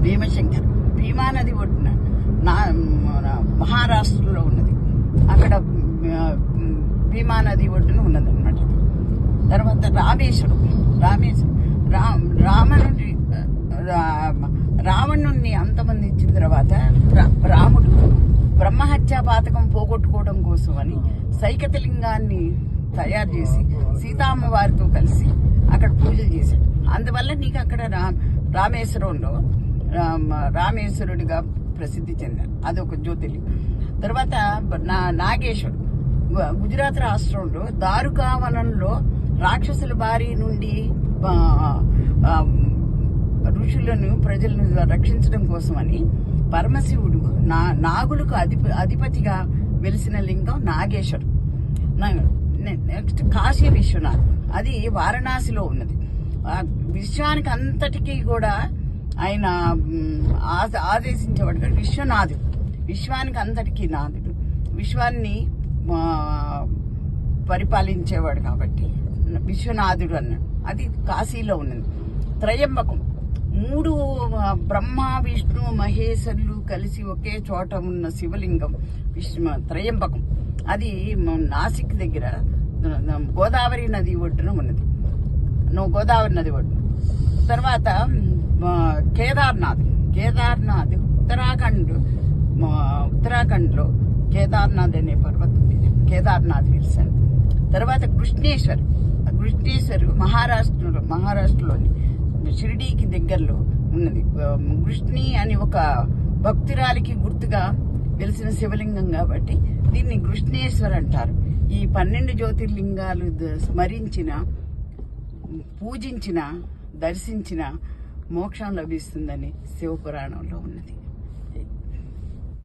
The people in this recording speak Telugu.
భీమశంకర్ భీమా నది ఒడ్డున మహారాష్ట్రలో ఉన్నది. అక్కడ భీమా నది ఒడ్డున ఉన్నది అనమాట. తర్వాత రావణుణ్ణి అంతమందించిన తర్వాత రాముడు బ్రహ్మహత్యా పాతకం పోగొట్టుకోవడం కోసం అని సైకతలింగాన్ని తయారు చేసి సీతామ్మవారితో కలిసి అక్కడ పూజలు చేశాడు. అందువల్ల నీకు అక్కడ రామేశ్వరంలో రామేశ్వరుడిగా ప్రసిద్ధి చెందాడు. అదొక జ్యోతిర్లింగం. తర్వాత నాగేశ్వరుడు గుజరాత్ రాష్ట్రంలో దారుకావనంలో రాక్షసుల బారి నుండి ఋషులను ప్రజలను రక్షించడం కోసమని పరమశివుడు నాగులకు అధిపతిగా వెలిసిన లింగం నాగేశ్వర్. నెక్స్ట్ కాశీ విశ్వనాథ్, అది వారణాసిలో ఉన్నది. విశ్వానికి అంతటికీ కూడా ఆయన ఆదేశించేవాడు విశ్వనాథుడు. విశ్వానికి అంతటికీ నాథుడు, విశ్వాన్ని పరిపాలించేవాడు కాబట్టి విశ్వనాథుడు అన్నాడు. అది కాశీలో ఉన్నది. త్రయంబకం, 3 బ్రహ్మ విష్ణు మహేశ్వరులు కలిసి ఒకే చోట ఉన్న శివలింగం త్రయంబకం. అది నాసిక్ దగ్గర గోదావరి నది ఒడ్డున ఉన్నది. గోదావరి నది ఒడ్డున. తర్వాత కేదార్నాథ్ ఉత్తరాఖండ్లో కేదార్నాథ్ అనే పర్వతం మీద కేదార్నాథ్ వెలిసాడు. తర్వాత కృష్ణేశ్వర్ మహారాష్ట్రలోని షిరిడీకి దగ్గరలో ఉన్నది. కృష్ణి అని ఒక భక్తురాలికి గుర్తుగా వెలిసిన శివలింగం కాబట్టి దీన్ని కృష్ణేశ్వర్ అంటారు. ఈ 12 జ్యోతిర్లింగాలు స్మరించిన, పూజించిన, దర్శించిన మోక్షం లభిస్తుందని శివపురాణంలో ఉన్నది.